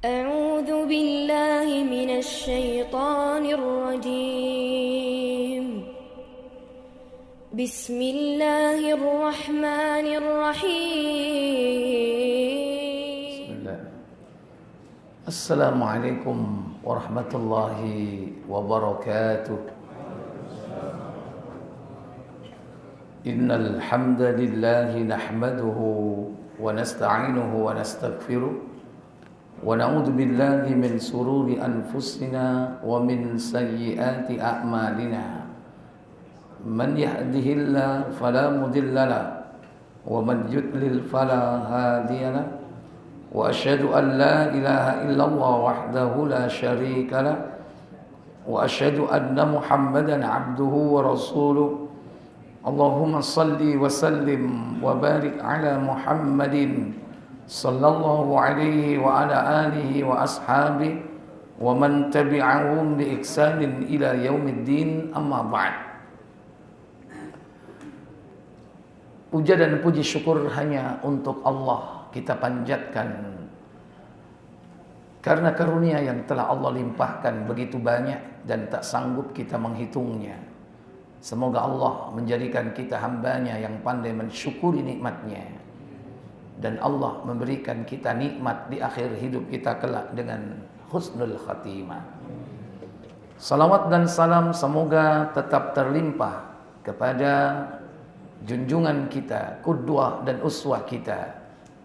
أعوذ بالله من الشيطان الرجيم بسم الله الرحمن الرحيم بسم الله. السلام عليكم ورحمة الله وبركاته. إن الحمد لله نحمده ونستعينه ونستغفره ونعوذ بالله من شرور أنفسنا ومن سيئات أعمالنا. من يهده الله فلا مضل له ومن يضلل فلا هادي له وأشهد أن لا إله إلا الله وحده لا شريك له وأشهد أن محمدا عبده ورسوله. اللهم صل وسلم وبارك على محمد صلى الله عليه وعلى آله وأصحابه ومن تبعهم بإحسان إلى يوم الدين. أما بعد. Puja dan puji syukur hanya untuk Allah kita panjatkan, karena karunia yang telah Allah limpahkan begitu banyak dan tak sanggup kita menghitungnya. Semoga Allah menjadikan kita hambanya yang pandai mensyukuri nikmatnya, dan Allah memberikan kita nikmat di akhir hidup kita kelak dengan husnul khatimah. Salawat dan salam semoga tetap terlimpah kepada junjungan kita, qudwah dan uswah kita,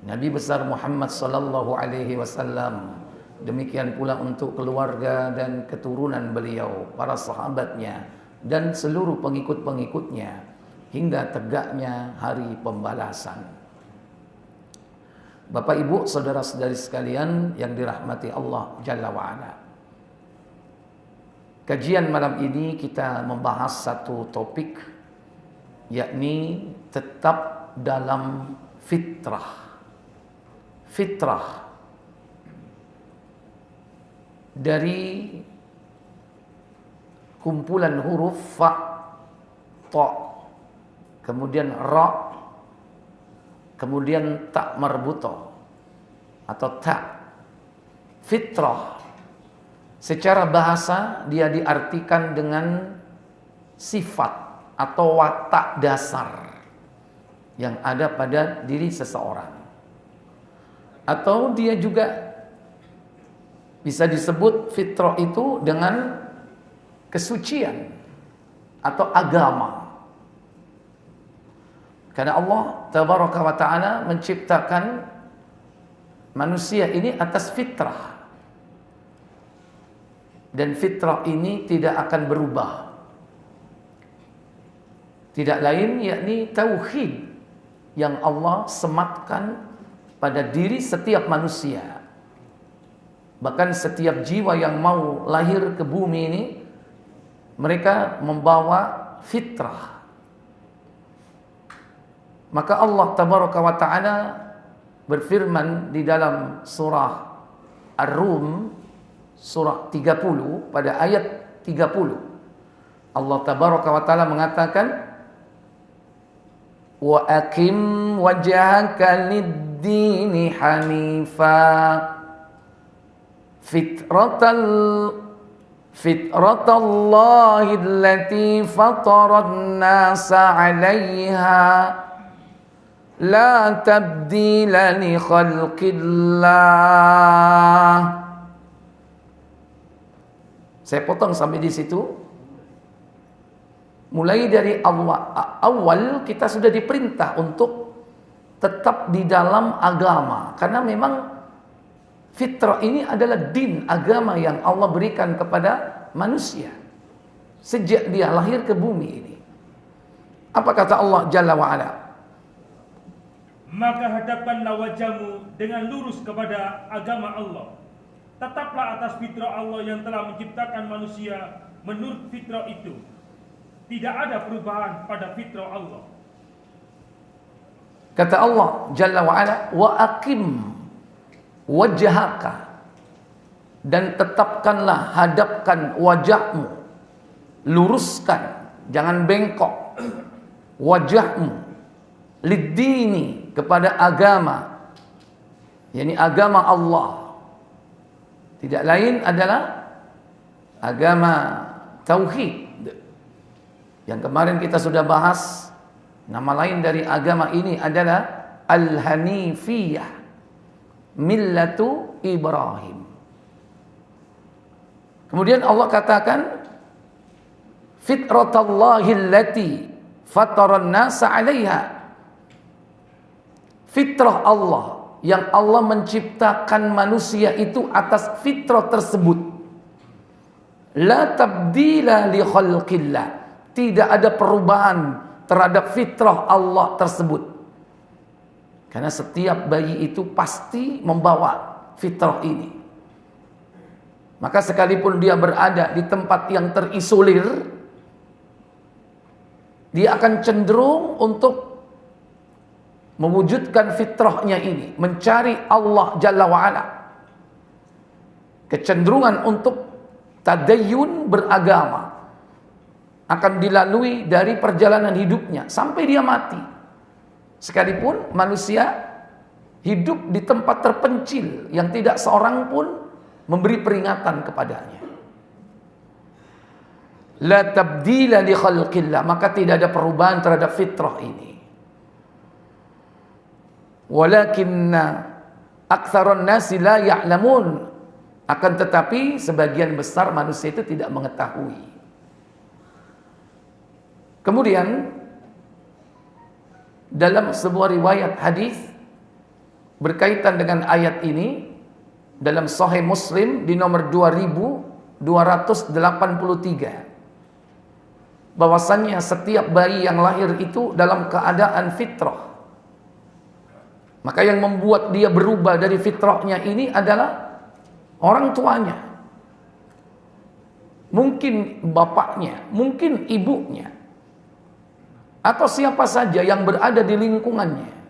Nabi besar Muhammad sallallahu alaihi wasallam. Demikian pula untuk keluarga dan keturunan beliau, para sahabatnya dan seluruh pengikut-pengikutnya hingga tegaknya hari pembalasan. Bapak Ibu, saudara-saudari sekalian yang dirahmati Allah Jalla wa'ala. Kajian malam ini kita membahas satu topik, yakni tetap dalam fitrah. Fitrah dari kumpulan huruf fa, ta, kemudian ra, kemudian tak marbutoh atau ta. Fitrah secara bahasa dia diartikan dengan sifat atau watak dasar yang ada pada diri seseorang, atau dia juga bisa disebut fitrah itu dengan kesucian atau agama. Karena Allah tabaraka wa ta'ala menciptakan manusia ini atas fitrah, dan fitrah ini tidak akan berubah. Tidak lain yakni tauhid yang Allah sematkan pada diri setiap manusia. Bahkan setiap jiwa yang mau lahir ke bumi ini, mereka membawa fitrah. Maka Allah tabaraka wa ta'ala berfirman di dalam surah Ar-Rum surah 30 pada ayat 30. Allah tabaraka wa ta'ala mengatakan, wa aqim wajhaka lid-dini hanifa fitratallahi allati fataran nasa 'alaiha la tabdila li khalqillah. Saya potong sampai di situ. Mulai dari awal kita sudah diperintah untuk tetap di dalam agama, karena memang fitrah ini adalah din, agama yang Allah berikan kepada manusia sejak dia lahir ke bumi ini. Apa kata Allah Jalla wa'ala? Maka hadapkanlah wajahmu dengan lurus kepada agama Allah. Tetaplah atas fitrah Allah yang telah menciptakan manusia menurut fitrah itu. Tidak ada perubahan pada fitrah Allah. Kata Allah Jalla wa'ala, wa aqim wajhaka, dan tetapkanlah, hadapkan wajahmu, luruskan, jangan bengkok wajahmu, lid-dini, kepada agama, yakni agama Allah, Tidak lain adalah agama tauhid. Yang kemarin kita sudah bahas, nama lain dari agama ini adalah Al-Hanifiyah, Millatu Ibrahim. Kemudian Allah katakan, Fitratallahi allati fataran nasa 'alaiha. Fitrah Allah yang Allah menciptakan manusia itu atas fitrah tersebut. La tabdila li khalqillah. Tidak ada perubahan terhadap fitrah Allah tersebut. Karena setiap bayi itu pasti membawa fitrah ini. Maka sekalipun dia berada di tempat yang terisolir, dia akan cenderung untuk mewujudkan fitrahnya ini, mencari Allah Jalla wa'ala. Kecenderungan untuk tadayyun beragama akan dilalui dari perjalanan hidupnya sampai dia mati. Sekalipun manusia hidup di tempat terpencil yang tidak seorang pun memberi peringatan kepadanya. La tabdila li khalqillah, maka tidak ada perubahan terhadap fitrah ini. Walakinna aktsarun nasi la ya'lamun, akan tetapi sebagian besar manusia itu tidak mengetahui. Kemudian dalam sebuah riwayat hadis berkaitan dengan ayat ini dalam Sahih Muslim di nomor 2283, bahwasannya setiap bayi yang lahir itu dalam keadaan fitrah. Maka yang membuat dia berubah dari fitrahnya ini adalah orang tuanya. Mungkin bapaknya, mungkin ibunya, atau siapa saja yang berada di lingkungannya.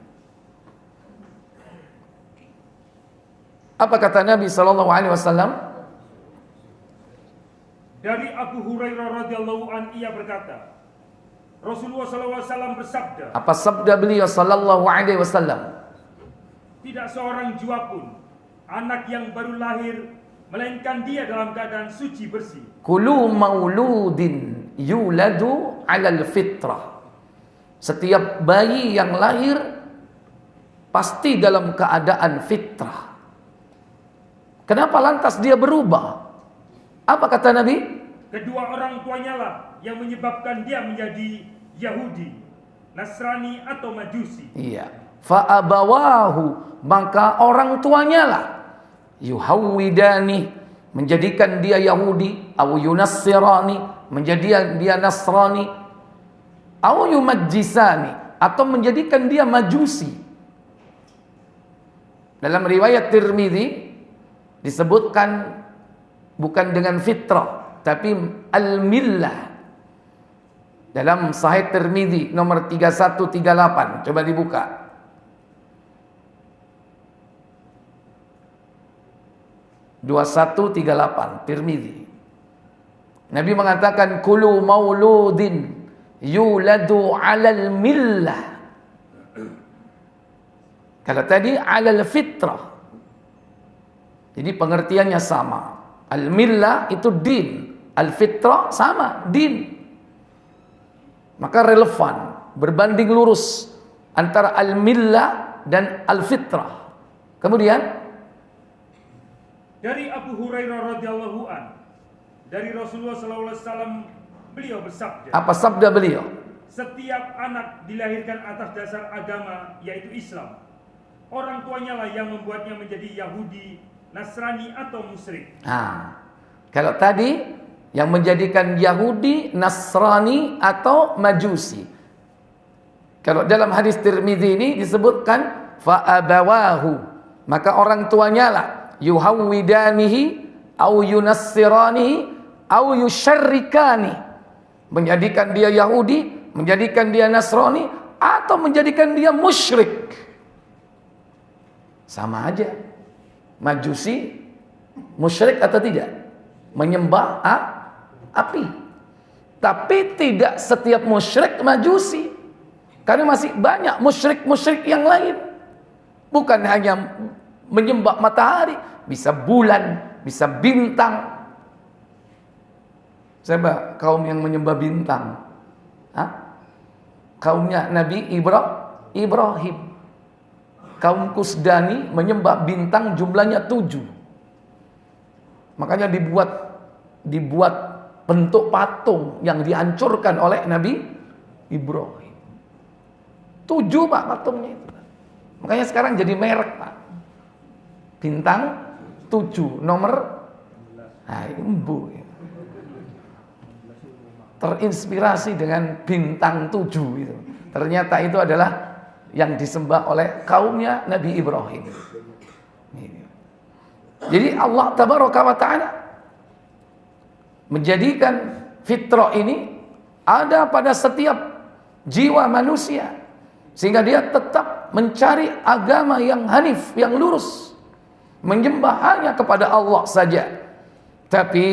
Apa kata Nabi SAW? Dari Abu Hurairah radhiyallahu an, ia berkata, Rasulullah SAW bersabda. Apa sabda beliau sallallahu alaihi wasallam? Tidak seorang jua pun anak yang baru lahir melainkan dia dalam keadaan suci bersih. Kullu mauludin yuladu 'alal fitrah. Setiap bayi yang lahir pasti dalam keadaan fitrah. Kenapa lantas dia berubah? Apa kata Nabi? Kedua orang tuanya lah yang menyebabkan dia menjadi Yahudi, Nasrani atau Majusi. Iya. Fa abawahu, maka orang tuanya lah yuhawwidani, menjadikan dia Yahudi, atau yunassirani, menjadikan dia Nasrani, atau yumajjisani, atau menjadikan dia Majusi. Dalam riwayat Tirmidzi disebutkan bukan dengan fitrah tapi al-millah. Dalam Sahih Tirmidzi nomor 3138, coba dibuka. Tirmidzi. Nabi mengatakan kullu mauludin yuladu 'alal millah. Kalau tadi 'alal fitrah. Jadi pengertiannya sama. Al-millah itu din, al-fitrah sama, din. Maka relevan, berbanding lurus antara al-millah dan al-fitrah. Kemudian dari Abu Hurairah radhiyallahu an, dari Rasulullah SAW, beliau bersabda. Apa sabda beliau? Setiap anak dilahirkan atas dasar agama, yaitu Islam. Orang tuanya lah yang membuatnya menjadi Yahudi, Nasrani atau musyrik. Nah, kalau tadi yang menjadikan Yahudi, Nasrani atau Majusi. Kalau dalam hadis Tirmidzi ini disebutkan fa abawahu, maka orang tuanya lah yuhawwidanihi au yunassiranihi au yusyarrikani, menjadikan dia Yahudi, menjadikan dia Nasrani, atau menjadikan dia musyrik. Sama aja. Majusi musyrik atau tidak? Menyembah api. Tapi tidak setiap musyrik Majusi. Karena masih banyak musyrik-musyrik yang lain. Bukan hanya menyembah matahari, bisa bulan, bisa bintang. Coba kaum yang menyembah bintang. Kaumnya Nabi Ibrahim. Kaum Kusdani menyembah bintang jumlahnya 7. Makanya dibuat bentuk patung yang dihancurkan oleh Nabi Ibrahim. 7 Pak patungnya itu. Makanya sekarang jadi merek Pak. Bintang 7 nomor embu. Terinspirasi dengan bintang 7 itu. Ternyata itu adalah yang disembah oleh kaumnya Nabi Ibrahim. Jadi Allah Tabaraka wa Ta'ala menjadikan fitrah ini ada pada setiap jiwa manusia, sehingga dia tetap mencari agama yang hanif, yang lurus, menyembah hanya kepada Allah saja. Tapi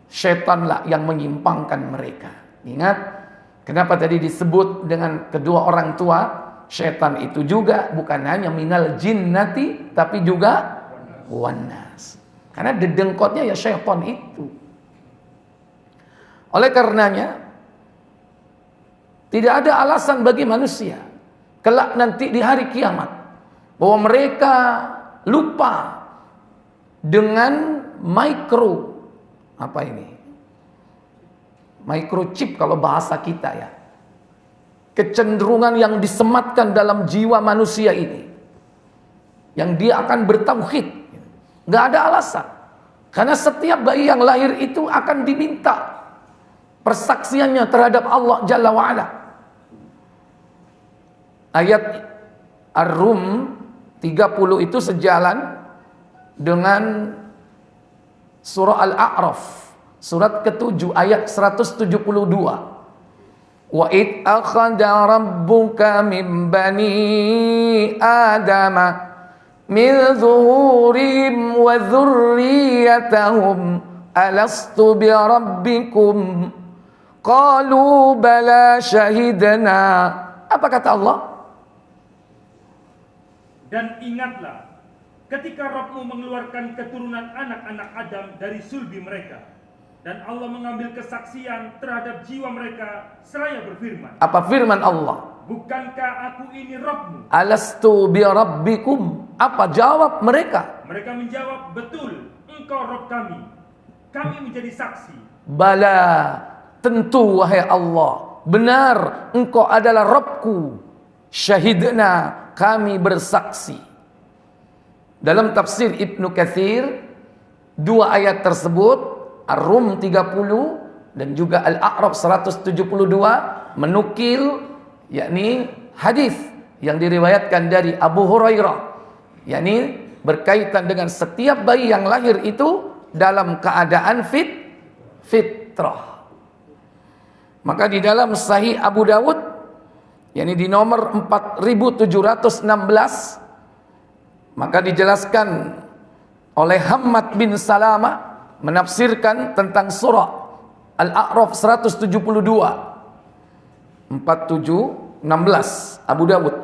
syaitanlah yang menyimpangkan mereka. Ingat, kenapa tadi disebut dengan kedua orang tua? Syaitan itu juga bukan hanya minal jinnati, tapi juga wannas. Karena dedengkotnya ya syaitan itu. Oleh karenanya, tidak ada alasan bagi manusia kelak nanti di hari kiamat bahwa mereka lupa dengan microchip kalau bahasa kita ya. Kecenderungan yang disematkan dalam jiwa manusia ini, yang dia akan bertauhid. Gak ada alasan. Karena setiap bayi yang lahir itu akan diminta persaksiannya terhadap Allah Jalla wa'ala. Ayat Ar-Rum 30 itu sejalan dengan surah Al-A'raf, surat ke-7 ayat 172. Wa id akhadha rabbuka min bani adama min zuhurihim wa dhurriyyatahum alastu bi rabbikum qalu bala syahidna. Apa kata Allah? Dan ingatlah ketika Rabbmu mengeluarkan keturunan anak-anak Adam dari sulbi mereka, dan Allah mengambil kesaksian terhadap jiwa mereka seraya berfirman. Apa firman Allah? Bukankah aku ini Rabbmu? Alastu bi rabbikum. Apa jawab mereka? Mereka menjawab, betul, engkau Rabb kami. Kami menjadi saksi. Bala, tentu wahai Allah, benar engkau adalah Rabbku. Syahidna, kami bersaksi. Dalam tafsir Ibnu Katsir, 2 ayat tersebut, Ar-Rum 30 dan juga Al-A'raf 172 menukil yakni hadis yang diriwayatkan dari Abu Hurairah, yakni berkaitan dengan setiap bayi yang lahir itu dalam keadaan fitrah. Maka di dalam Sahih Abu Dawud, yakni di nomor 4716, maka dijelaskan oleh Hammad bin Salama menafsirkan tentang surah Al-A'raf 172 4716 Abu Dawud.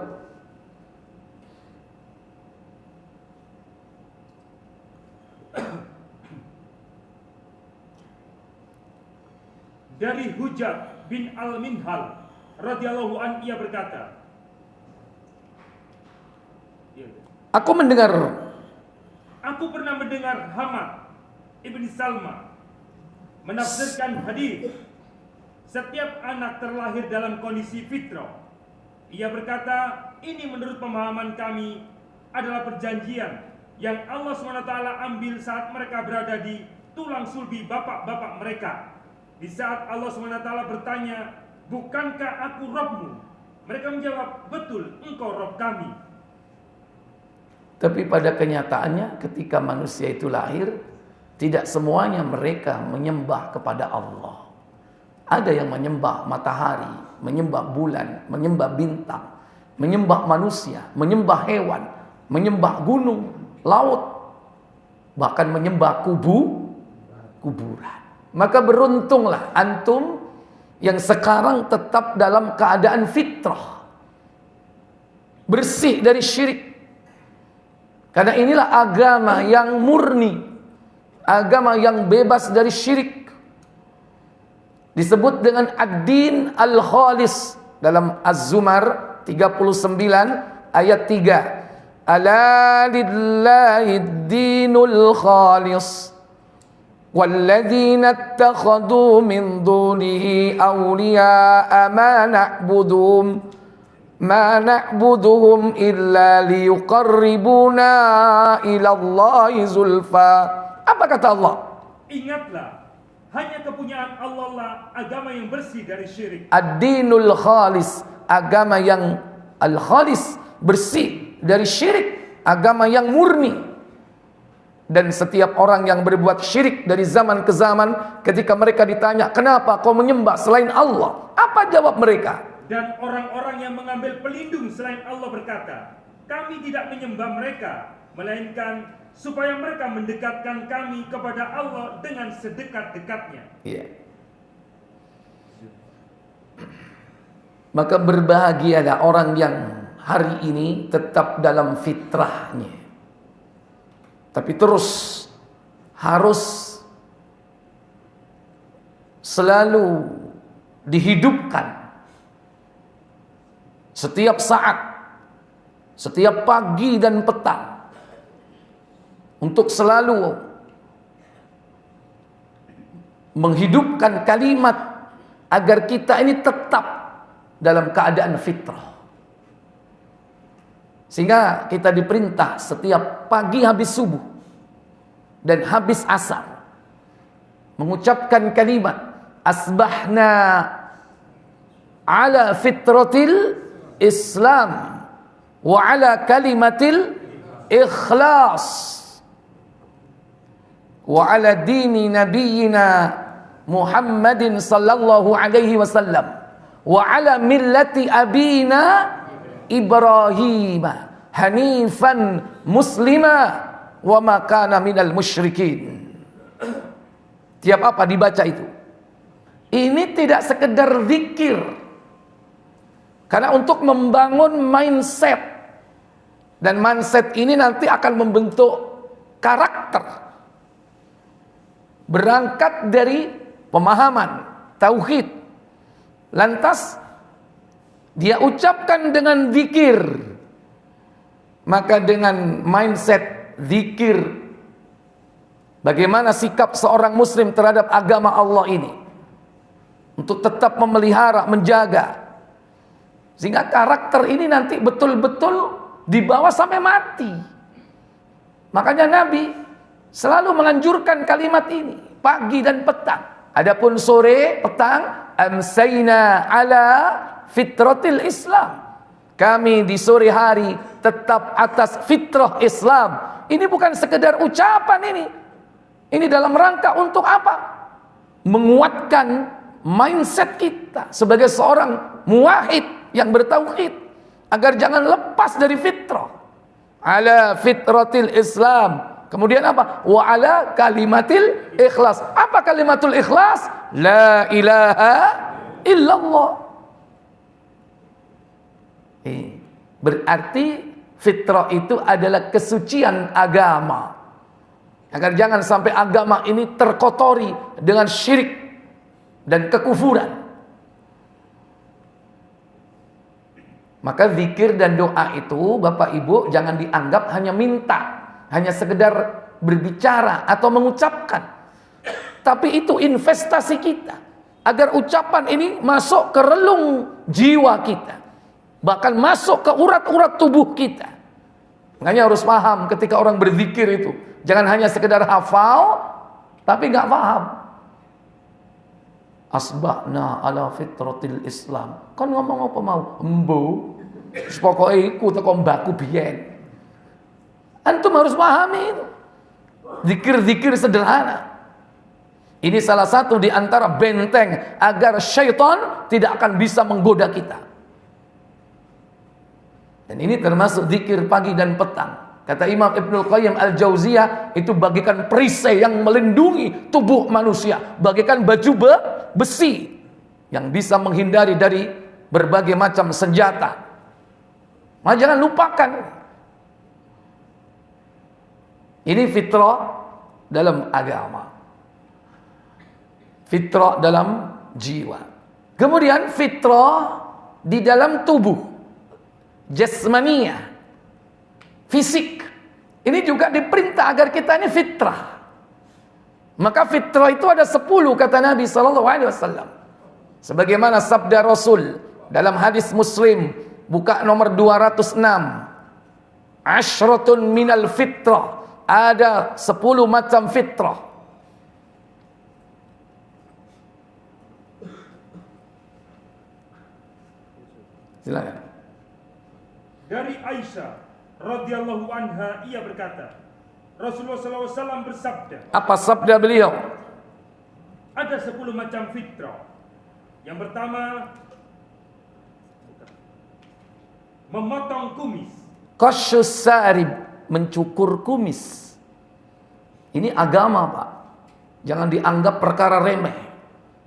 Dari Hujab bin Al-Minhal radhiyallahu an, ia berkata, Aku pernah mendengar Hamad Ibn Salma menafsirkan hadis, setiap anak terlahir dalam kondisi fitrah. Ia berkata, ini menurut pemahaman kami adalah perjanjian yang Allah SWT ambil saat mereka berada di tulang sulbi bapak-bapak mereka. Di saat Allah SWT bertanya, bukankah aku Rabbmu? Mereka menjawab, betul, engkau Rabb kami. Tapi pada kenyataannya ketika manusia itu lahir, tidak semuanya mereka menyembah kepada Allah. Ada yang menyembah matahari, menyembah bulan, menyembah bintang, menyembah manusia, menyembah hewan, menyembah gunung, laut, bahkan menyembah kuburan. Maka beruntunglah antum yang sekarang tetap dalam keadaan fitrah, bersih dari syirik. Karena inilah agama yang murni, agama yang bebas dari syirik. Disebut dengan ad-din al-khalis dalam Az-Zumar 39 ayat 3. Ala lillahid dinul khalis walladzina ittakhadhu min dunihi awliya'a ma na'buduhum illa liyuqarribuna ila Allahi zulfa. Apa kata Allah? Ingatlah, hanya kepunyaan Allah lah agama yang bersih dari syirik. Ad-dinul khalis, agama yang al-khalis, bersih dari syirik, agama yang murni. Dan setiap orang yang berbuat syirik dari zaman ke zaman, ketika mereka ditanya, kenapa kau menyembah selain Allah? Apa jawab mereka? Dan orang-orang yang mengambil pelindung selain Allah berkata, kami tidak menyembah mereka, melainkan supaya mereka mendekatkan kami kepada Allah dengan sedekat-dekatnya. Iya. Maka berbahagialah orang yang hari ini tetap dalam fitrahnya, tapi terus harus selalu dihidupkan setiap saat, setiap pagi dan petang, untuk selalu menghidupkan kalimat agar kita ini tetap dalam keadaan fitrah. Sehingga kita diperintah setiap pagi habis subuh dan habis asar mengucapkan kalimat asbahna ala fitratil Islam wa ala kalimatil ikhlas wa ala dini nabiyyina Muhammadin sallallahu alaihi wasallam wa ala millati abina Ibrahim hanifan muslima wa ma kana minal musyrikin. Tiap apa dibaca itu? Ini tidak sekedar zikir. Karena untuk membangun mindset, dan mindset ini nanti akan membentuk karakter. Berangkat dari pemahaman tauhid, lantas dia ucapkan dengan zikir. Maka dengan mindset zikir, bagaimana sikap seorang muslim terhadap agama Allah ini, untuk tetap memelihara, menjaga, sehingga karakter ini nanti betul-betul dibawa sampai mati. Makanya Nabi selalu menganjurkan kalimat ini pagi dan petang. Adapun sore, petang, amsayna ala fitratil Islam. Kami di sore hari tetap atas fitrah Islam. Ini bukan sekedar ucapan ini. Ini dalam rangka untuk apa? Menguatkan mindset kita sebagai seorang muwahhid yang bertauhid, agar jangan lepas dari fitrah. Ala fitratil Islam. Kemudian apa? Wa ala kalimatil ikhlas. Apa kalimatul ikhlas? La ilaha illallah. Berarti fitrah itu adalah kesucian agama, agar jangan sampai agama ini terkotori dengan syirik dan kekufuran. Maka zikir dan doa itu, Bapak Ibu, jangan dianggap hanya minta, hanya sekedar berbicara atau mengucapkan. Tapi itu investasi kita, agar ucapan ini masuk ke relung jiwa kita, bahkan masuk ke urat-urat tubuh kita. Makanya harus paham ketika orang berzikir itu, jangan hanya sekedar hafal tapi nggak paham. Asbahna ala fitratil Islam. Kan ngomong apa mau? Embo. Pokoknya iku teko mbaku biyen. Antum harus pahami itu. Zikir-zikir sederhana. Ini salah satu di antara benteng agar syaitan tidak akan bisa menggoda kita. Dan ini termasuk zikir pagi dan petang. Kata Imam Ibnul Qayyim Al-Jauziyah, itu bagikan perisai yang melindungi tubuh manusia, bagikan baju besi yang bisa menghindari dari berbagai macam senjata. Maka jangan lupakan. Ini fitrah dalam agama. Fitrah dalam jiwa. Kemudian fitrah di dalam tubuh. Jasmaniyah. Fisik. Ini juga diperintah agar kita ini fitrah. Maka fitrah itu ada 10 kata Nabi SAW. Sebagaimana sabda Rasul dalam hadis Muslim, buka nomor 206. Ashratun minal fitrah. Ada 10 macam fitrah. Silakan. Dari Aisyah radhiyallahu anha, ia berkata, Rasulullah SAW bersabda. Apa sabda beliau? Ada 10 macam fitrah. Yang pertama, memotong kumis. Qasyus sarib, mencukur kumis. Ini agama, Pak. Jangan dianggap perkara remeh.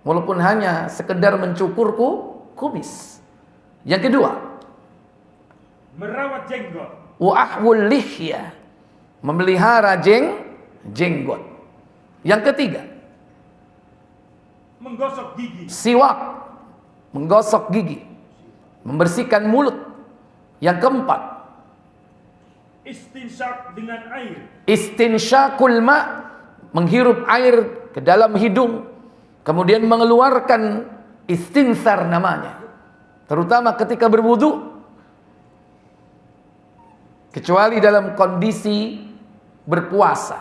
Walaupun hanya sekedar mencukur kumis. Yang kedua, merawat jenggot. Wa ahwul lihya, memelihara jenggot. Yang ketiga, menggosok gigi. Siwak, menggosok gigi, membersihkan mulut. Yang keempat, istinsyak dengan air. Istinsyakul ma, menghirup air ke dalam hidung, kemudian mengeluarkan istinsar namanya. Terutama ketika berwudu, kecuali dalam kondisi berpuasa,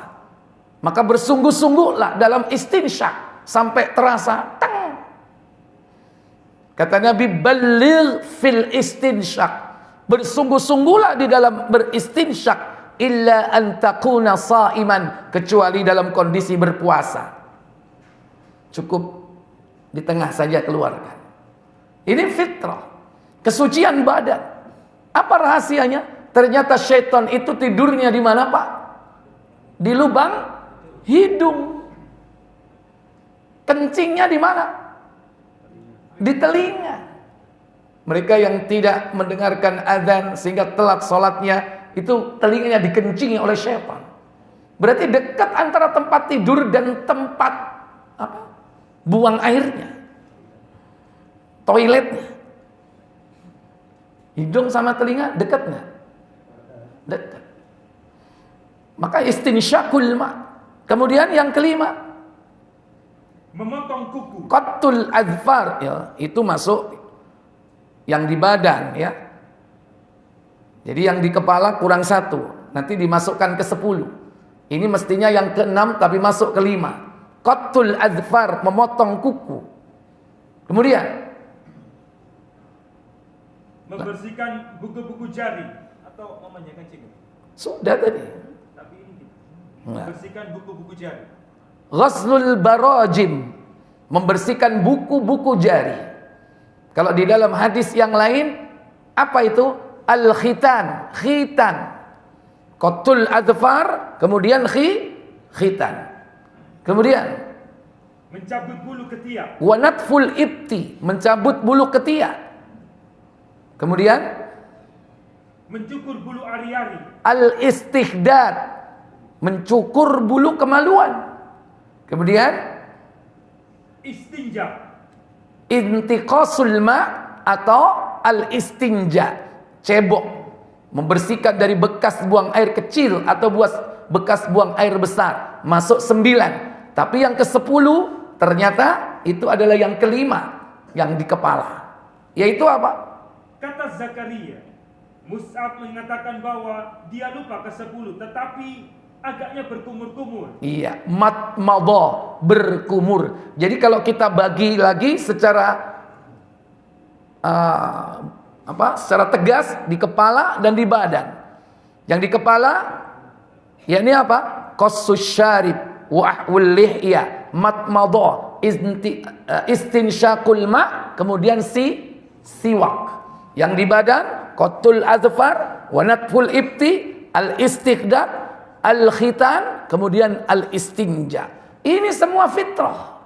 maka bersungguh-sungguhlah dalam istinsyak sampai terasa teng. Kata Nabi, baligh fil istinsyak, bersungguh-sungguhlah di dalam beristinsyak, illa an takuna shaiman, kecuali dalam kondisi berpuasa. Cukup di tengah saja keluarkan. Ini fitrah, kesucian badan. Apa rahasianya? Ternyata syaitan itu tidurnya di mana, Pak? Di lubang hidung. Kencingnya di mana? Di telinga. Mereka yang tidak mendengarkan azan sehingga telat sholatnya, itu telinganya dikencingi oleh syaitan. Berarti dekat antara tempat tidur dan tempat buang airnya, toiletnya. Hidung sama telinga dekat nggak? Dekat. Maka istinsyakul ma. Kemudian yang kelima, memotong kuku. qattul azfar, ya, itu masuk yang di badan, ya. Jadi yang di kepala kurang 1, nanti dimasukkan ke 10. Ini mestinya yang ke-6 tapi masuk ke 5. Qattul azfar, memotong kuku. Kemudian membersihkan buku-buku jari atau memanjakan kencing. Sudah tadi. Tapi ini membersihkan buku-buku jari. Ghaslul barajim, membersihkan buku-buku jari. Kalau di dalam hadis yang lain, apa itu? Al-khitan, khitan. Qattul azfar, kemudian khitan. Kemudian mencabut bulu ketiak. wa natful ibti, mencabut bulu ketiak. Kemudian mencukur bulu ari-ari. al-istihdad, mencukur bulu kemaluan. Kemudian istinja. intiqasul ma atau al-istinja, cebok, membersihkan dari bekas buang air kecil atau bekas buang air besar. Masuk 9. Tapi yang ke-10 ternyata itu adalah yang kelima, yang di kepala. Yaitu apa? Kata Zakaria, Mus'ab mengatakan bahwa dia lupa ke-10, tetapi agaknya berkumur-kumur. Iya, matmadah, berkumur. Jadi kalau kita bagi lagi secara secara tegas di kepala dan di badan. Yang di kepala yakni apa? Qassus syarib wa ahwul lihya, matmadah, istinsyaqul ma, kemudian siwak. Yang di badan qattul azfar wa natful ibti, al-istighdad, al-khitan, kemudian al-istinja. Ini semua fitrah.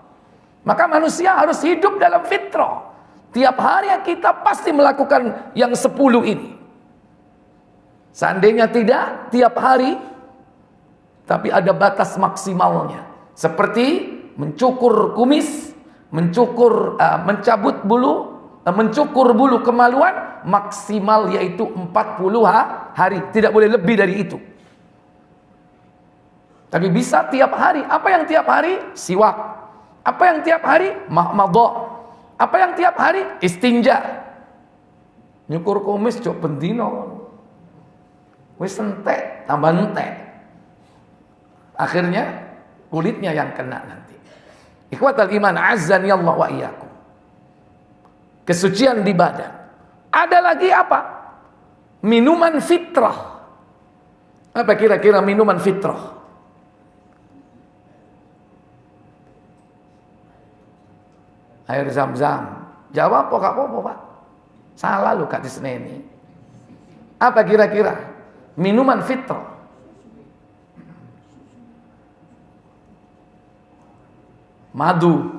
Maka manusia harus hidup dalam fitrah. Tiap hari kita pasti melakukan yang 10 ini. Seandainya tidak, tiap hari Tapi ada batas maksimalnya. Seperti mencukur kumis, mencabut bulu, mencukur bulu kemaluan, maksimal yaitu 40 hari. Tidak boleh lebih dari itu. Tapi bisa tiap hari. Apa yang tiap hari? Siwak. Apa yang tiap hari? Mahmadhah. Apa yang tiap hari? Istinja. Nyukur kumis cok pendino. Wis entek, tambah entek. Akhirnya kulitnya yang kena nanti. Ikhwatal iman azzani Allah wa iyyakum. Kesucian di badan. Ada lagi apa? Minuman fitrah. Apa kira-kira minuman fitrah? Air zam-zam. Jawab kok apa-apa, Pak? Salah lu Kak Tisneni. Apa kira-kira? Minuman fitrah. Madu.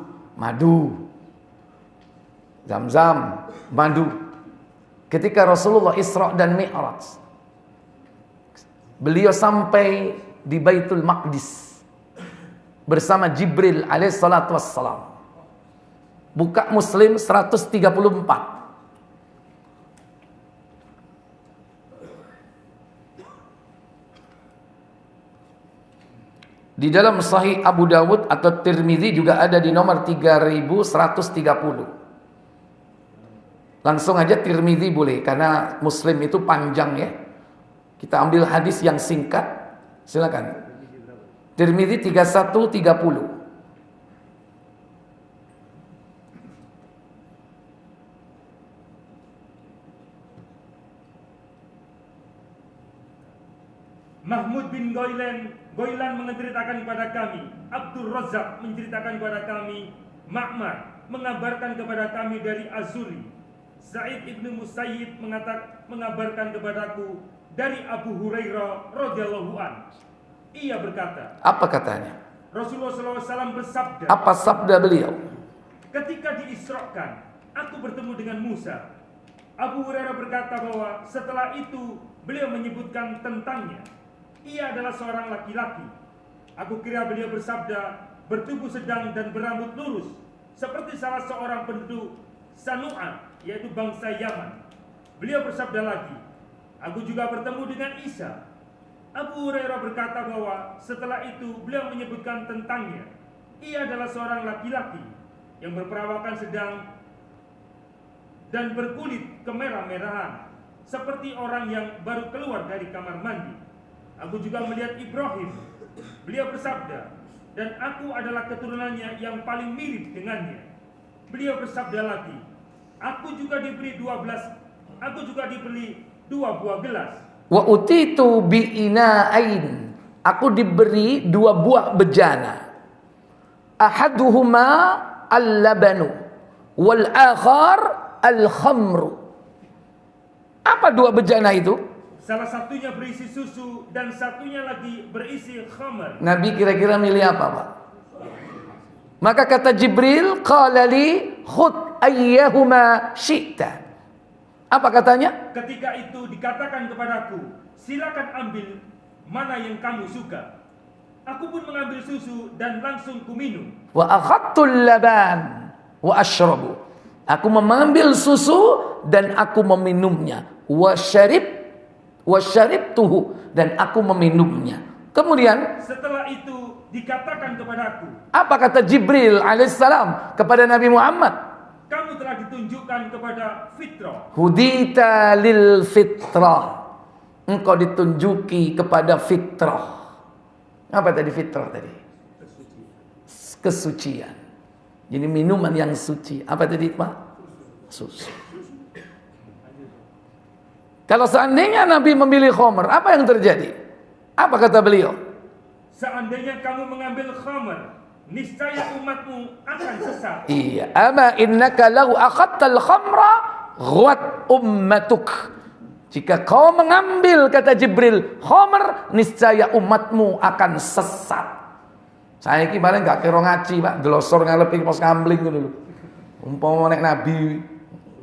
Zam-zam, madu. Ketika Rasulullah Isra dan Mi'raj, beliau sampai di Baitul Maqdis bersama Jibril alaihissalatu wassalam. Buka Muslim 134. Di dalam Sahih Abu Dawud atau Tirmidzi juga ada di nomor 3130. Langsung aja Tirmidzi boleh, karena Muslim itu panjang ya. Kita ambil hadis yang singkat. Silakan. Tirmidzi 3130. Mahmud bin Ghailan menceritakan kepada kami, Abdul Razak menceritakan kepada kami, Ma'mar mengabarkan kepada kami dari Azuri, Sa'id ibn Musayyib mengabarkan kepadaku dari Abu Hurairah radhiyallahu an. Ia berkata, apa katanya? Rasulullah SAW bersabda, apa sabda beliau? Ketika diisrakan, aku bertemu dengan Musa. Abu Hurairah berkata bahwa setelah itu beliau menyebutkan tentangnya. Ia adalah seorang laki-laki. Aku kira beliau bersabda, bertubuh sedang dan berambut lurus, seperti salah seorang penduduk Sanu'a, yaitu bangsa Yaman. Beliau bersabda lagi, aku juga bertemu dengan Isa. Abu Hurairah berkata bahwa setelah itu beliau menyebutkan tentangnya. Ia adalah seorang laki-laki yang berperawakan sedang dan berkulit kemerah-merahan, seperti orang yang baru keluar dari kamar mandi. Aku juga melihat Ibrahim. Beliau bersabda, dan aku adalah keturunannya yang paling mirip dengannya. Beliau bersabda lagi, aku juga diberi 2 buah gelas. Wa utitu bi ina'ain. Aku diberi 2 buah bejana. Ahaduhuma al-labanu wal akhar al-khamru. Apa 2 bejana itu? Salah satunya berisi susu dan satunya lagi berisi khamar. Nabi kira-kira milih apa, Pak? Maka kata Jibril, qala li khudh ayyahuma syi'ta. Apa katanya? Ketika itu dikatakan kepadaku, silakan ambil mana yang kamu suka. Aku pun mengambil susu dan langsung kuminum. Wa akhadtul laban wa ashrabu. Aku mengambil susu dan aku meminumnya. Wa syaribtuhu, dan aku meminumnya. Kemudian setelah itu dikatakan kepadaku, apa kata Jibril alaihissalam kepada Nabi Muhammad? Kamu telah ditunjukkan kepada fitrah. Hudita lil fitrah. Engkau ditunjuki kepada fitrah. Apa tadi fitrah tadi? Kesucian. Jadi minuman yang suci. Apa tadi, Pak? Susu. Kalau seandainya Nabi memilih khamr, apa yang terjadi? Apa kata beliau? Seandainya kamu mengambil khamr, niscaya umatmu akan sesat. Iya, ama innaka law akhadtal khamra ghawat ummatuk. Jika kau mengambil, kata Jibril, khamr, niscaya umatmu akan sesat. Saya kemarin gak kira ngaji, Pak, delosor ngalepi pos ngambling dulu. Umpama nek Nabi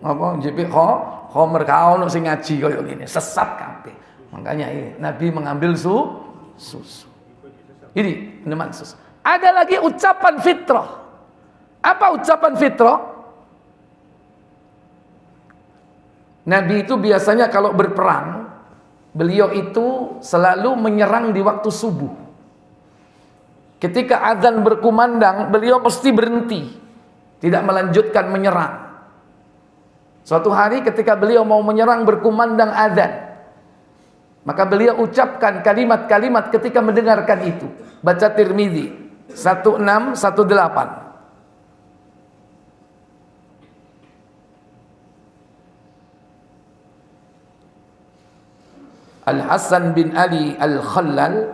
apa JP khamr kau ono sing ngaji koyo ngene, sesat kabeh. Makanya ini Nabi mengambil susu. Ini maksud. Ada lagi ucapan fitrah. Apa ucapan fitrah? Nabi itu biasanya kalau berperang, beliau itu selalu menyerang di waktu subuh. Ketika azan berkumandang, beliau mesti berhenti, tidak melanjutkan menyerang. Suatu hari ketika beliau mau menyerang berkumandang azan, maka beliau ucapkan kalimat-kalimat ketika mendengarkan itu. Baca Tirmidzi 1618. Al-Hasan bin Ali Al-Khallal,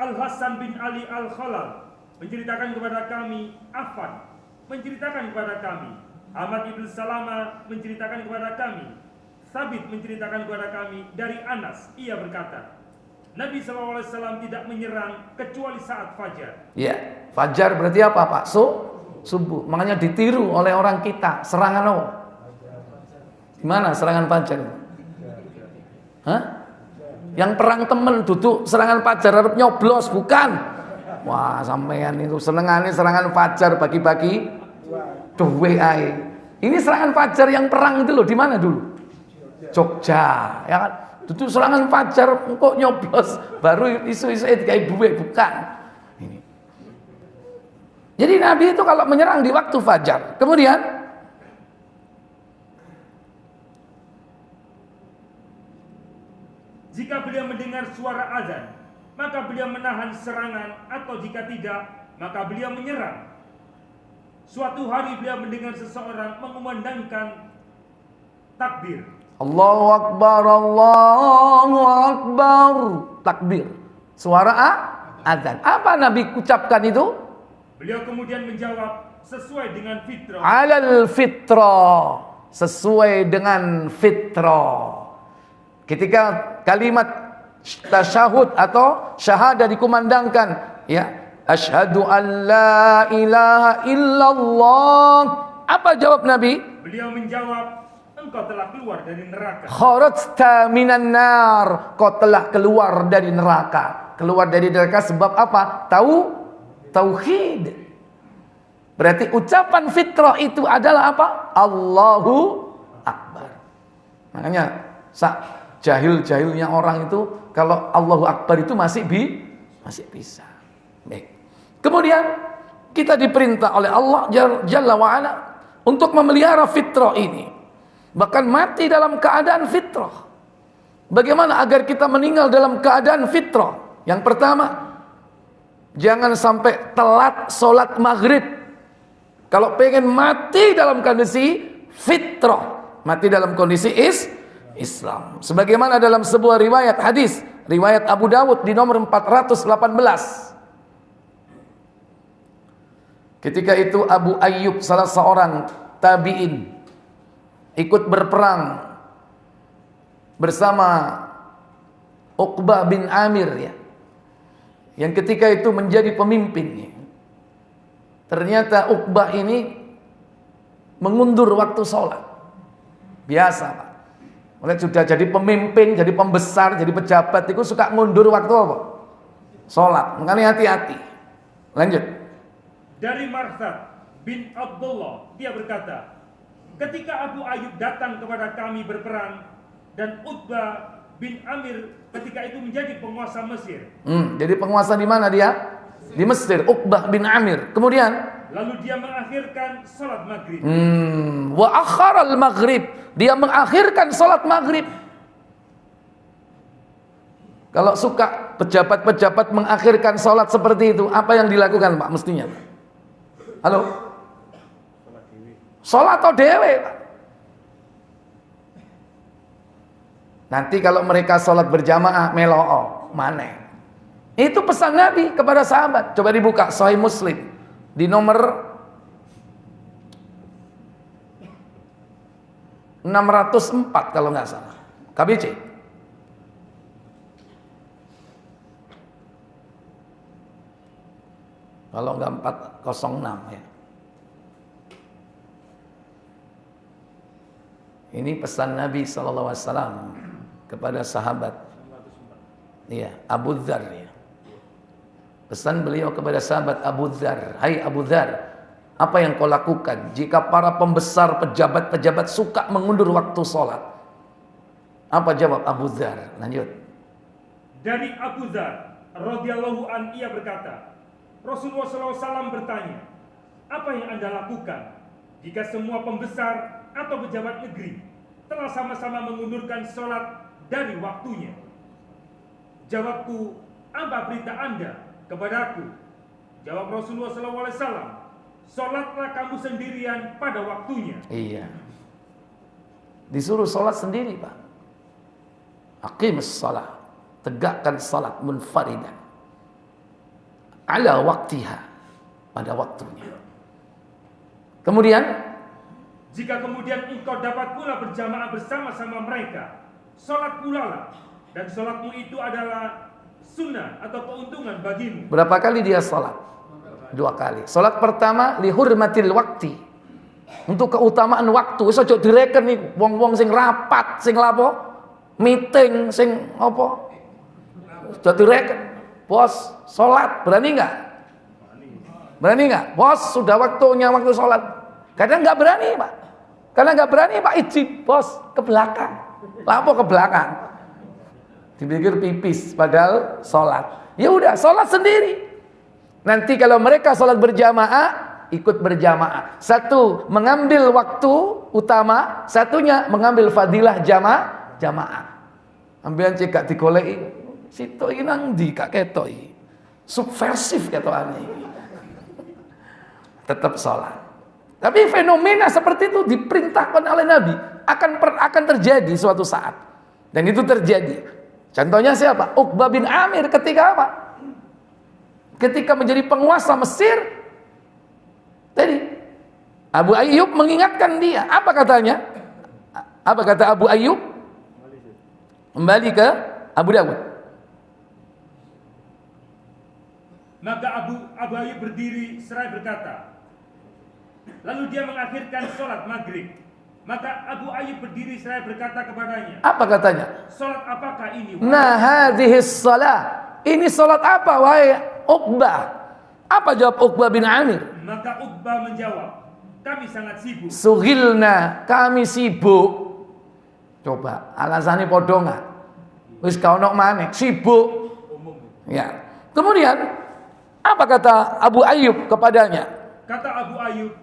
Al-Hasan bin Ali Al-Khalal menceritakan kepada kami, Affan menceritakan kepada kami, Ahmad ibn Salama menceritakan kepada kami, Sabit menceritakan kepada kami dari Anas, ia berkata, Nabi SAW tidak menyerang kecuali saat fajar. Ya, fajar berarti apa Pak? Subuh. Makanya ditiru oleh orang kita serangan apa? Gimana serangan fajar? Hah? Yang perang temen duduk serangan fajar harus nyoblos, bukan? Wah, sampean itu senengane serangan fajar bagi-bagi duwe ae. Ini serangan fajar yang perang itu loh, di mana dulu? Jogja, ya kan? Duduk serangan fajar kok nyoblos baru isu-isu dikai duwe, bukan? Ini. Jadi Nabi itu kalau menyerang di waktu fajar. Kemudian jika beliau mendengar suara azan, maka beliau menahan serangan, atau jika tidak, maka beliau menyerang. Suatu hari beliau mendengar seseorang mengumandangkan takbir. Allahu Akbar, Allahu Akbar. Takbir. Suara azan. Apa Nabi ucapkan itu? Beliau kemudian menjawab sesuai dengan fitrah. Alal fitrah. Sesuai dengan fitrah. Ketika kalimat tasyahud atau syahadah dikumandangkan, ya, asyhadu an la ilaha illallah. Apa jawab Nabi? Beliau menjawab, engkau telah keluar dari neraka. Kharajta minan nar. Kau telah keluar dari neraka. Keluar dari neraka sebab apa? Tauhid. Berarti ucapan fitrah itu adalah apa? Allahu Akbar. Makanya jahil-jahilnya orang itu kalau Allahu Akbar itu masih bisa. Baik. Kemudian kita diperintah oleh Allah Jalla wa Ala untuk memelihara fitrah ini. Bahkan mati dalam keadaan fitrah. Bagaimana agar kita meninggal dalam keadaan fitrah? Yang pertama, jangan sampai telat sholat maghrib. Kalau pengen mati dalam kondisi fitrah, mati dalam kondisi Islam. Sebagaimana dalam sebuah riwayat hadis, riwayat Abu Dawud di nomor 418. Ketika itu Abu Ayyub, salah seorang tabi'in, ikut berperang bersama Uqbah bin Amir, ya, yang ketika itu menjadi pemimpinnya. Ternyata Uqbah ini mengundur waktu sholat. Biasa Pak, oleh sudah jadi pemimpin, jadi pembesar, jadi pejabat, itu suka ngundur waktu apa? Sholat. Makanya hati-hati. Lanjut. Dari Marsad bin Abdullah, dia berkata, ketika Abu Ayyub datang kepada kami berperang, dan Uqbah bin Amir ketika itu menjadi penguasa Mesir. Jadi penguasa di mana dia? Di Mesir, Uqbah bin Amir. Kemudian lalu dia mengakhirkan salat maghrib. Wa akharal maghrib. Dia mengakhirkan salat maghrib. Kalau suka pejabat-pejabat mengakhirkan salat seperti itu, apa yang dilakukan Pak mestinya? Halo? Salat atau dewe Pak? Nanti kalau mereka salat berjamaah meloo, mana? Itu pesan Nabi kepada sahabat. Coba dibuka Sahih Muslim di nomor 604 kalau nggak salah. KBC. Kalau nggak 406 ya. Ini pesan Nabi SAW kepada sahabat. Iya, Abu Dzar ya. Pesan beliau kepada sahabat Abu Dzar, "Hai Abu Dzar, apa yang kau lakukan jika para pembesar pejabat-pejabat suka mengundur waktu sholat?" Apa jawab Abu Dzar? Lanjut. Dari Abu Dzar radhiyallahu an ia berkata, Rasulullah SAW bertanya, apa yang Anda lakukan jika semua pembesar atau pejabat negeri telah sama-sama mengundurkan sholat dari waktunya? Jawabku, apa berita Anda kepadaku? Jawab Rasulullah SAW, sholatlah kamu sendirian pada waktunya. Iya. Disuruh sholat sendiri, Pak. Aqimus sholat. Tegakkan sholat munfaridan. Ala waktiha. Pada waktunya. Kemudian, jika kemudian engkau dapat pula berjamaah bersama-sama mereka, sholat pula lah. Dan sholatmu itu adalah sunnah atau keuntungan bagimu. berapa kali dia sholat? 2 kali. Sholat pertama lihurmatil wakti, untuk keutamaan waktu. Wis aja direken nih wong-wong sing rapat, sing lapo? Meeting, sing apa? Aja direken. Bos, sholat berani enggak? Berani enggak? Bos, sudah waktunya waktu sholat. Kadang enggak berani, Pak. Karena enggak berani, Pak, izin, bos, ke belakang. Lapo ke belakang? Dipikir pipis, padahal sholat. Ya udah, sholat sendiri. Nanti kalau mereka sholat berjamaah, ikut berjamaah. Satu mengambil waktu utama, satunya mengambil fadilah jamaah. Ambilan cekak digoleki, situ iki nang ndi kak ketok iki. Subversif ketokane. Tetap sholat. Tapi fenomena seperti itu diperintahkan oleh Nabi akan terjadi suatu saat. Dan itu terjadi. Contohnya siapa? Uqbah bin Amir ketika apa? Ketika menjadi penguasa Mesir. Tadi Abu Ayyub mengingatkan dia. Apa katanya? Apa kata Abu Ayyub? Kembali ke Abu Dawud. Maka Abu Ayyub berdiri seraya berkata, lalu dia mengakhirkan sholat maghrib. Maka Abu Ayyub berdiri seraya berkata kepadanya, apa katanya? Sholat apakah ini? Nah, hadhis salat. Ini salat apa wahai Uqbah? Apa jawab Uqbah bin Amir? Maka Uqbah menjawab, kami sangat sibuk. Sughilna, kami sibuk. Coba, alasannya podo enggak? Wis ka ono maneh, sibuk. Ya. Kemudian apa kata Abu Ayyub kepadanya? Kata Abu Ayyub,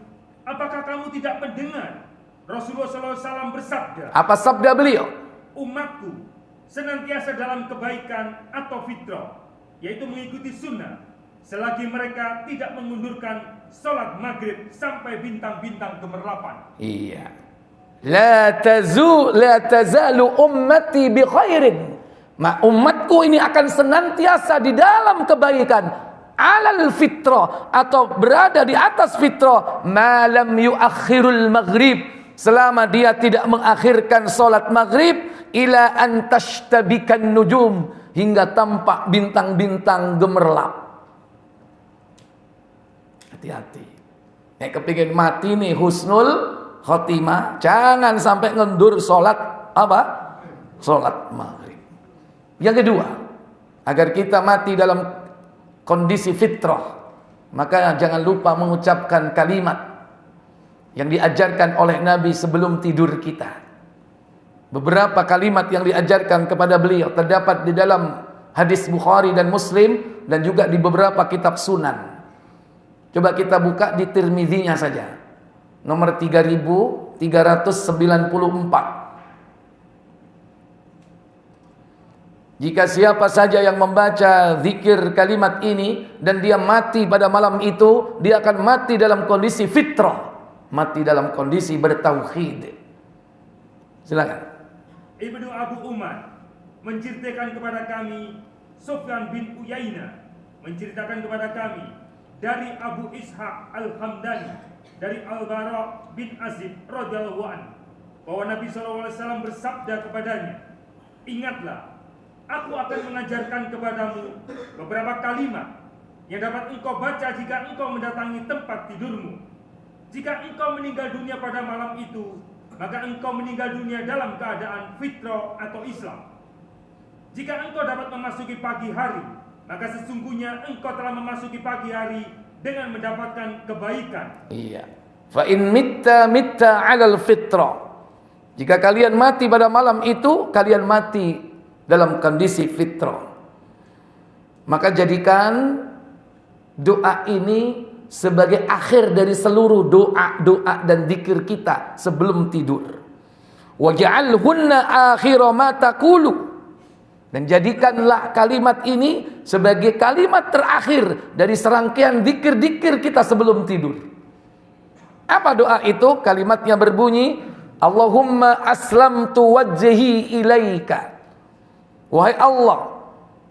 apakah kamu tidak mendengar Rasulullah SAW bersabda, Apa sabda beliau? umatku senantiasa dalam kebaikan atau fitrah, yaitu mengikuti sunnah, selagi mereka tidak mengundurkan sholat maghrib sampai bintang-bintang gemerlapan. Iya. La tazalu ummati bi khairin. Umatku ini akan senantiasa di dalam kebaikan, alal fitrah, atau berada di atas fitrah, malam yuakhirul maghrib, selama dia tidak mengakhirkan solat maghrib, ila antashtabikan nujum, hingga tampak bintang-bintang gemerlap. Hati-hati. Nek kepingin mati nih husnul khotimah, jangan sampai ngendur solat apa? Solat maghrib. Yang kedua, agar kita mati dalam kondisi fitrah, maka jangan lupa mengucapkan kalimat yang diajarkan oleh Nabi sebelum tidur kita. Beberapa kalimat yang diajarkan kepada beliau terdapat di dalam hadis Bukhari dan Muslim, dan juga di beberapa kitab sunan. Coba kita buka di Tirmidzi-nya saja, nomor 3394. Jika siapa saja yang membaca zikir kalimat ini dan dia mati pada malam itu, dia akan mati dalam kondisi fitrah, mati dalam kondisi bertauhid. Silakan. Ibnu Abu Umar menceritakan kepada kami, Sufyan bin Uyainah menceritakan kepada kami dari Abu Ishaq Al-Hamdani dari Al-Bara bin Azib radhiyallahu anhu bahwa Nabi SAW bersabda kepadanya, ingatlah, aku akan mengajarkan kepadamu beberapa kalimat yang dapat engkau baca jika engkau mendatangi tempat tidurmu. Jika engkau meninggal dunia pada malam itu, maka engkau meninggal dunia dalam keadaan fitrah atau Islam. Jika engkau dapat memasuki pagi hari, maka sesungguhnya engkau telah memasuki pagi hari dengan mendapatkan kebaikan. Iya. Fa in mitta 'alal fitrah. Jika kalian mati pada malam itu, kalian mati dalam kondisi fitrah. Maka jadikan doa ini sebagai akhir dari seluruh doa-doa dan zikir kita sebelum tidur. Waj'alhunna akhira ma taqulu. Dan jadikanlah kalimat ini sebagai kalimat terakhir dari serangkaian zikir-zikir kita sebelum tidur. Apa doa itu? Kalimatnya berbunyi, Allahumma aslamtu wajhi ilaika. Wahai Allah,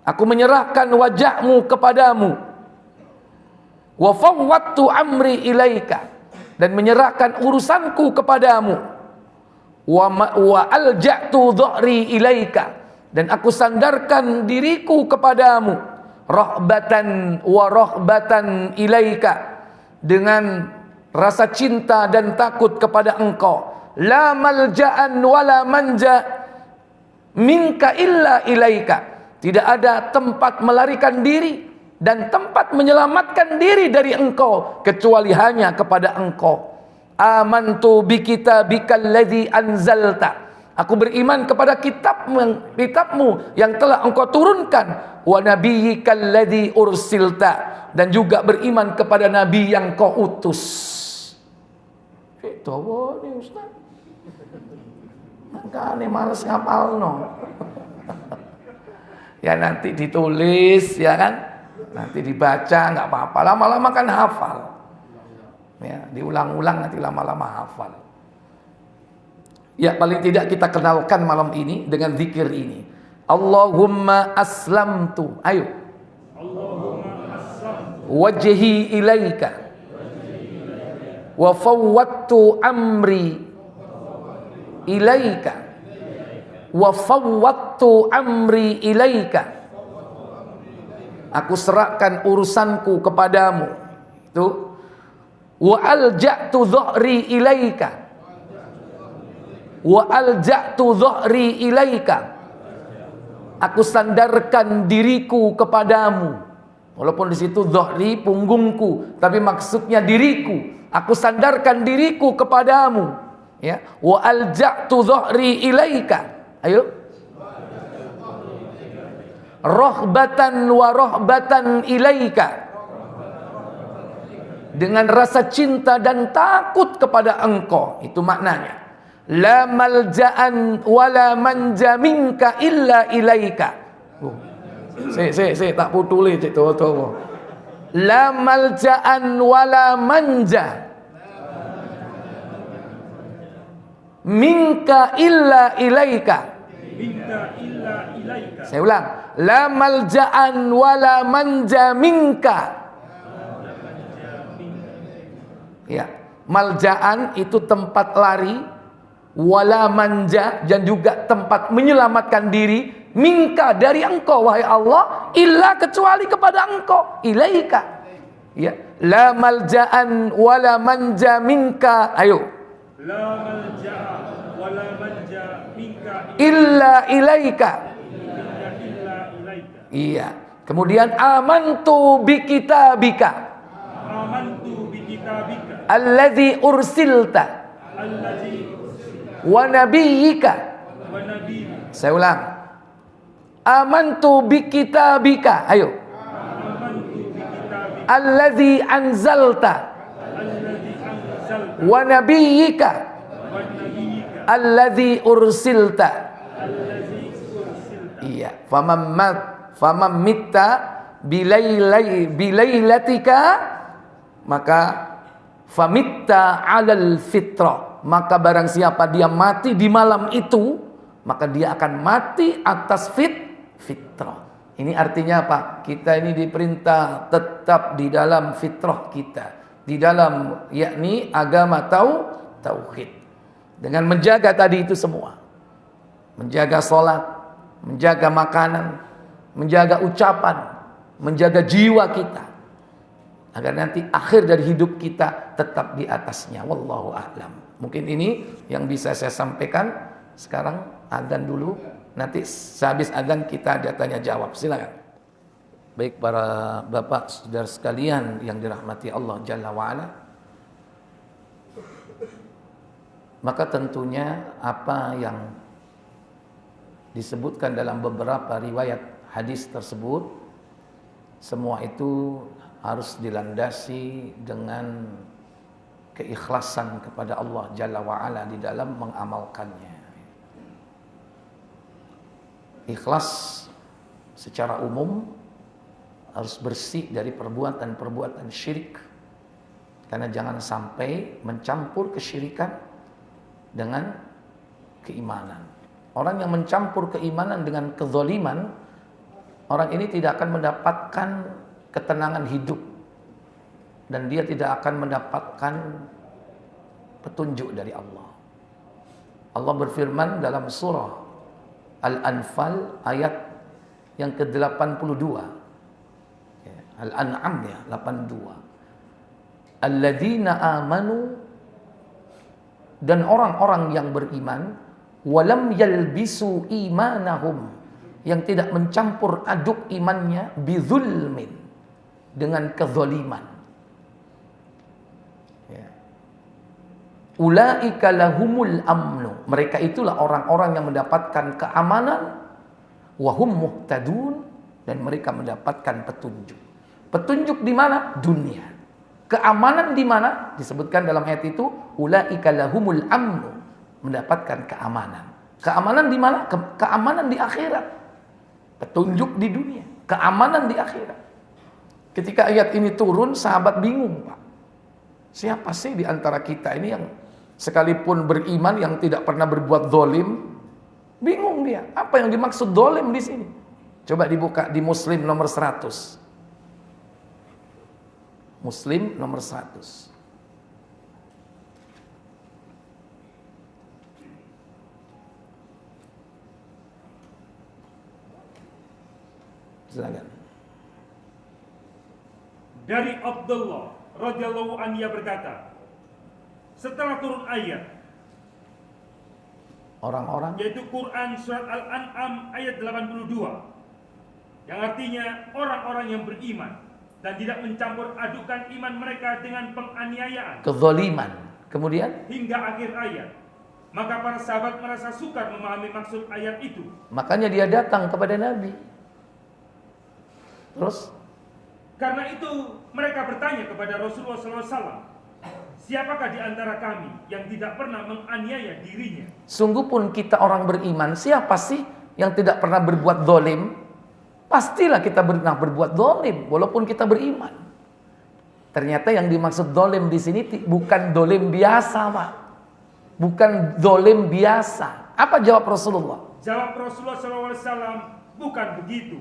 aku menyerahkan wajahmu kepadamu. Wa fawwadtu amri ilaika, dan menyerahkan urusanku kepadamu. Wa alja'tu dhahri ilaika, dan aku sandarkan diriku kepadamu. Rahbatan wa rahbatan ilaika, dengan rasa cinta dan takut kepada engkau. La malja'an wa la manja minka illa ilaika. Tidak ada tempat melarikan diri dan tempat menyelamatkan diri dari engkau kecuali hanya kepada engkau. Amantu bi kitabikal ladzi anzalta. Aku beriman kepada kitabmu yang telah engkau turunkan. Wa nabiyyikal ladzi ursilta, dan juga beriman kepada nabi yang kau utus. Dawa nih Ustaz. Makanya males ngapalno. Ya nanti ditulis, ya kan? Nanti dibaca, nggak apa-apa. Lama-lama kan hafal. Ya, diulang-ulang nanti lama-lama hafal. Ya, paling tidak kita kenalkan malam ini dengan zikir ini. Allahumma aslamtu. Ayo. Allahumma aslamtu wajhi ilaika. Wa fawwadtu amri ilaika. Wa fawwadtu amri ilaika. Aku serahkan urusanku kepadamu. Itu. Wa alja'tu dhahri ilaika. Wa alja'tu dhahri ilaika. Aku sandarkan diriku kepadamu. Walaupun di situ dhahri punggungku, tapi maksudnya diriku. Aku sandarkan diriku kepadamu. Ya, wa alja'tu dhahri ilaika. Ayo. Rahbatan wa rahbatan ilaika. Dengan rasa cinta dan takut kepada engkau. Itu maknanya. La malja'an wa la manja minka illa ilaika. Tak putuli cik tu. La malja'an wa la manja minka illa ilaika. Saya ulang. La malja'an wa la manja minka. Ya, malja'an itu tempat lari, wala manja, dan juga tempat menyelamatkan diri, minka, dari engkau wahai Allah, illa, kecuali kepada engkau, ilaika. Ya, la malja'an wala manja minka. Ayo. La malja'an wala manja minka illa ilaika. Iya. Kemudian amantu bi kitabika. Amantu bi kitabika. Alladzi ursilta. Wa nabiyyika. Wa nabiyyika. Saya ulang. Amantu bi kitabika. Ayo. Amantu bi kitabika. Alladzi anzalta. Wa nabiyyika. Wa nabiyyika. Alladzi ursilta. Iya. Faman mitta bilailatika, maka famitta 'alal fitrah. Maka barang siapa dia mati di malam itu, maka dia akan mati atas fitrah. Ini artinya apa? Kita ini diperintah tetap di dalam fitrah kita, di dalam yakni agama tauhid. Dengan menjaga tadi itu semua. Menjaga sholat, menjaga makanan, menjaga ucapan, menjaga jiwa kita, agar nanti akhir dari hidup kita tetap di atasnya. Wallahu a'lam. Mungkin ini yang bisa saya sampaikan. Sekarang adzan dulu. Nanti sehabis azan kita ada tanya jawab. Silakan. Baik para bapak saudara sekalian yang dirahmati Allah Jalla wa'ala. Maka tentunya apa yang disebutkan dalam beberapa riwayat hadis tersebut, semua itu harus dilandasi dengan keikhlasan kepada Allah Jalla wa'ala di dalam mengamalkannya. Ikhlas secara umum harus bersih dari perbuatan-perbuatan syirik. Karena jangan sampai mencampur kesyirikan dengan keimanan. Orang yang mencampur keimanan dengan kezaliman, orang ini tidak akan mendapatkan ketenangan hidup. Dan dia tidak akan mendapatkan petunjuk dari Allah. Allah berfirman dalam surah Al-Anfal ayat yang ke-82. Al-An'am ya, 82. Alladzina amanu, dan orang-orang yang beriman, walam yalbisu imanahum, yang tidak mencampur aduk imannya, bizulmin, dengan kezaliman. Ya. Ulaika lahumul amnu, mereka itulah orang-orang yang mendapatkan keamanan, wahum muhtadun, dan mereka mendapatkan petunjuk. Petunjuk di mana? Dunia. Keamanan di mana? Disebutkan dalam ayat itu, ulaika lahumul amnu, mendapatkan keamanan. Keamanan di mana? Keamanan di akhirat. Petunjuk di dunia, keamanan di akhirat. Ketika ayat ini turun, sahabat bingung, Pak. Siapa sih di antara kita ini yang sekalipun beriman yang tidak pernah berbuat zalim? Bingung dia. Apa yang dimaksud zalim di sini? Coba dibuka di Muslim nomor 100. Muslim nomor 100. Silakan. Dari Abdullah radhiyallahu anhu ia berkata, setelah turun ayat Orang-orang, yaitu Quran surat Al-An'am ayat 82, yang artinya orang-orang yang beriman dan tidak mencampur adukan iman mereka dengan penganiayaan, kezaliman. Kemudian hingga akhir ayat. Maka para sahabat merasa sukar memahami maksud ayat itu. makanya dia datang kepada Nabi. Terus Karena itu mereka bertanya kepada Rasulullah SAW, siapakah di antara kami yang tidak pernah menganiaya dirinya? sungguh pun kita orang beriman, siapa sih yang tidak pernah berbuat zalim? Pastilah kita pernah berbuat zalim walaupun kita beriman. Ternyata yang dimaksud zalim di sini bukan zalim biasa, Pak. Bukan zalim biasa. Apa jawab Rasulullah? Jawab Rasulullah SAW, bukan begitu.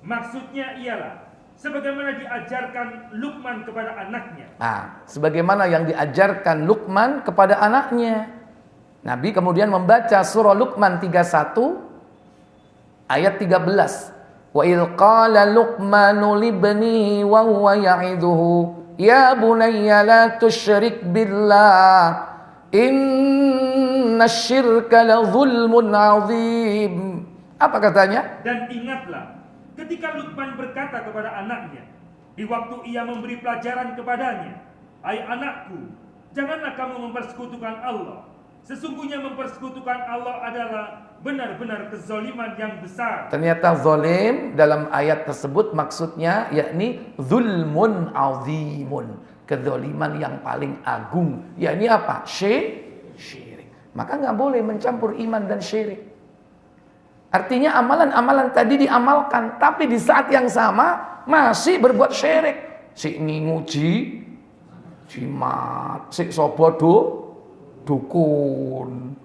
Maksudnya ialah sebagaimana diajarkan Luqman kepada anaknya. Nah, sebagaimana yang diajarkan Luqman kepada anaknya. Nabi kemudian membaca surah Luqman 31 ayat 13. Wa il qala Luqmanu libnihi wa huwa ya'iduhu ya bunayya la tusyrik billah innasyirka la zulmun 'adzim. Apa katanya? Dan ingatlah ketika Luqman berkata kepada anaknya di waktu ia memberi pelajaran kepadanya, "Hai anakku, janganlah kamu mempersekutukan Allah. Sesungguhnya mempersekutukan Allah adalah benar-benar kezaliman yang besar." Ternyata zalim dalam ayat tersebut maksudnya yakni zulmun azimun, kezaliman yang paling agung. Yakni apa? Syirik. Maka nggak boleh mencampur iman dan syirik. Artinya amalan-amalan tadi diamalkan, tapi di saat yang sama masih berbuat syirik. Si nguji, jimat, si sobodo, dukun,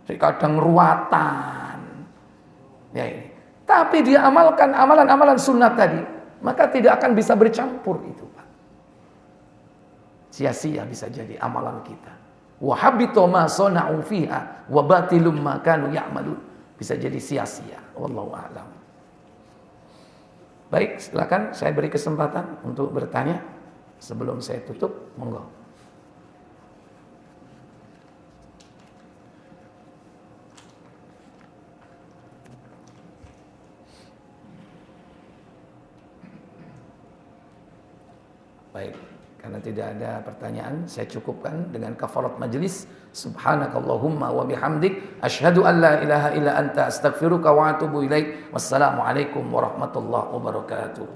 si kadang ruatan. Ya ini. Tapi dia amalkan amalan-amalan sunnah tadi, maka tidak akan bisa bercampur itu, Pak. Sia-sia bisa jadi amalan kita. Wa habita ma sana'u fiha wa batilum ma kanu ya'malun. Bisa jadi sia-sia. Wallahu a'lam. Baik, silakan saya beri kesempatan untuk bertanya sebelum saya tutup. Monggo. Baik, karena tidak ada pertanyaan, saya cukupkan dengan kafarat majlis. Subhanakallahumma wa bihamdik asyhadu an la ilaha illa anta astaghfiruka wa atubu ilaik. Wassalamualaikum warahmatullahi wabarakatuh.